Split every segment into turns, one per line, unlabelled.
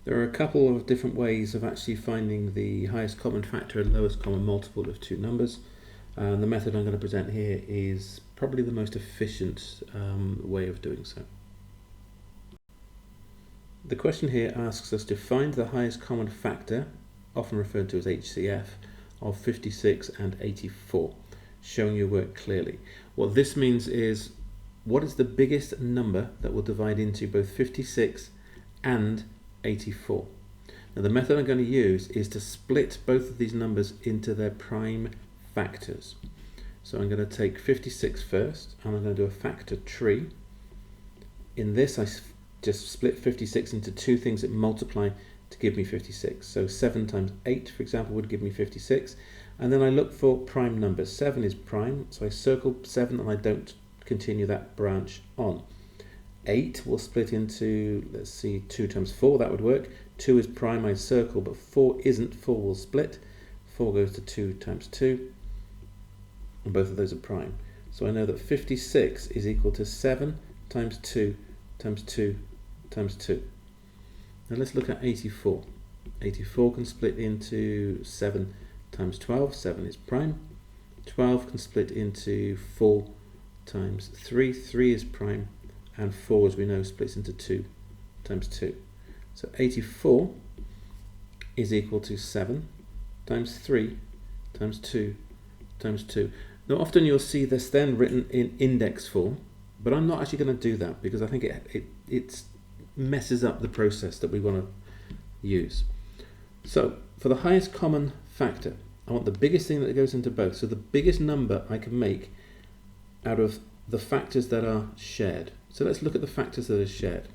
There are a couple of different ways of actually finding the highest common factor and lowest common multiple of two numbers. The method I'm going to present here is probably the most efficient way of doing so. The question here asks us to find the highest common factor, often referred to as HCF, of 56 and 84, showing your work clearly. What this means is, what is the biggest number that will divide into both 56 and 84? Now the method I'm going to use is to split both of these numbers into their prime factors. So I'm going to take 56 first, and I'm going to do a factor tree. In this I just split 56 into two things that multiply to give me 56. So 7 times 8, for example, would give me 56. And then I look for prime numbers. 7 is prime, so I circle 7 and I don't continue that branch on. 8 will split into, let's see, 2 times 4, that would work. 2 is prime, I circle, but 4 isn't. 4 will split. 4 goes to 2 times 2, and both of those are prime. So I know that 56 is equal to 7 times 2 times 2 times 2. Now let's look at 84. 84 can split into 7 times 12. 7 is prime. 12 can split into 4 times 3. 3 is prime. And 4, as we know, splits into 2 times 2. So 84 is equal to 7 times 3 times 2 times 2. Now often you'll see this then written in index form, but I'm not actually going to do that because I think it messes up the process that we want to use. So for the highest common factor, I want the biggest thing that goes into both. So the biggest number I can make out of the factors that are shared. So let's look at the factors that are shared.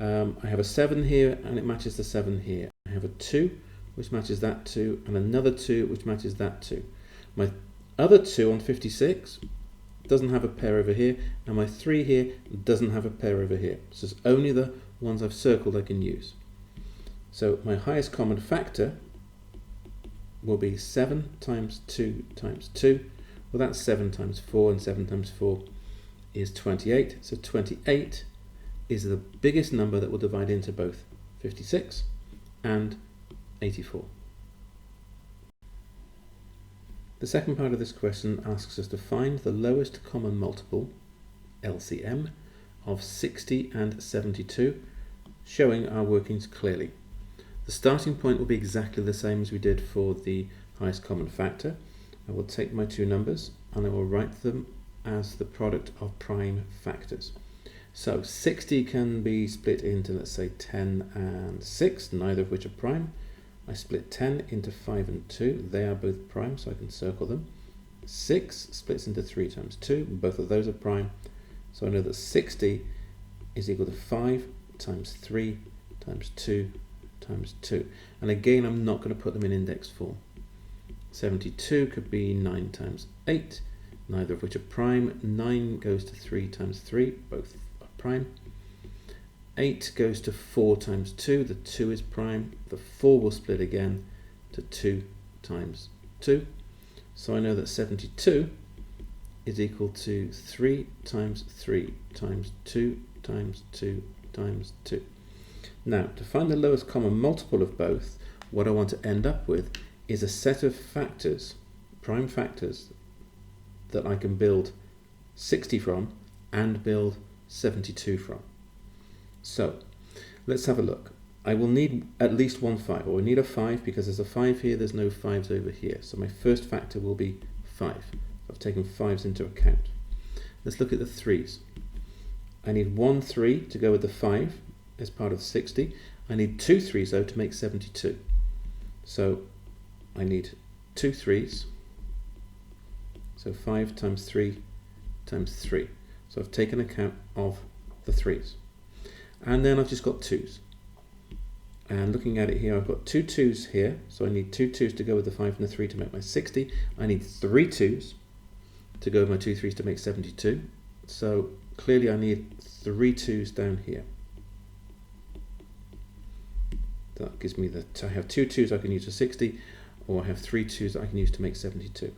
I have a 7 here and it matches the 7 here. I have a 2 which matches that 2 and another 2 which matches that 2. My other 2 on 56 doesn't have a pair over here, and my 3 here doesn't have a pair over here. So it's only the ones I've circled I can use. So my highest common factor will be 7 times 2 times 2. Well, that's 7 times 4, and 7 times 4 is 28. So 28 is the biggest number that will divide into both 56 and 84. The second part of this question asks us to find the lowest common multiple, LCM, of 60 and 72, showing our workings clearly. The starting point will be exactly the same as we did for the highest common factor. I will take my two numbers and I will write them as the product of prime factors. So 60 can be split into, let's say, 10 and 6, neither of which are prime. I split 10 into 5 and 2, they are both prime, so I can circle them. 6 splits into 3 times 2, both of those are prime, so I know that 60 is equal to 5 times 3 times 2 times 2. And again, I'm not going to put them in index form. 72 could be 9 times 8, neither of which are prime. 9 goes to 3 times 3, both are prime. 8 goes to 4 times 2, the 2 is prime, the 4 will split again to 2 times 2. So I know that 72 is equal to 3 times 3 times 2 times 2 times 2. Now, to find the lowest common multiple of both, what I want to end up with is a set of factors, prime factors, that I can build 60 from and build 72 from. So let's have a look. I will need at least one 5, or I need a 5 because there's a 5 here, there's no 5s over here. So my first factor will be 5. I've taken 5s into account. Let's look at the 3s. I need one 3 to go with the 5 as part of 60. I need two 3s though to make 72. So I need two 3s. So 5 times 3 times 3. So I've taken account of the 3s. And then I've just got 2s. And looking at it here, I've got two 2s here. So I need two 2s to go with the 5 and the 3 to make my 60. I need three 2s to go with my two 3s to make 72. So clearly I need three 2s down here. That gives me that I have two 2s I can use for 60, or I have three 2s that I can use to make 72.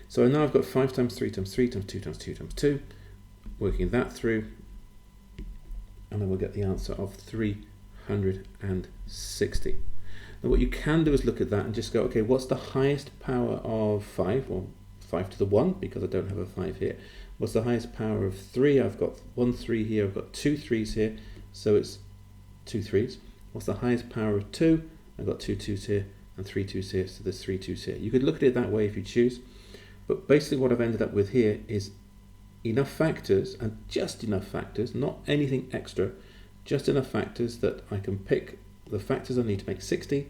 So now I've got 5 times 3 times 3 times 2 times 2 times 2, working that through, and then we'll get the answer of 300. 160. Now what you can do is look at that and just go, okay, what's the highest power of 5? Well, 5 to the 1, because I don't have a 5 here. What's the highest power of 3? I've got 1 3 here, I've got 2 3s here, so it's 2 3s. What's the highest power of 2? I've got 2 2s here and 3 2s here, so there's 3 2s here. You could look at it that way if you choose, but basically what I've ended up with here is enough factors, and just enough factors, not anything extra, just enough factors that I can pick the factors I need to make 60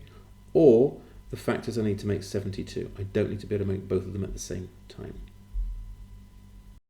or the factors I need to make 72. I don't need to be able to make both of them at the same time.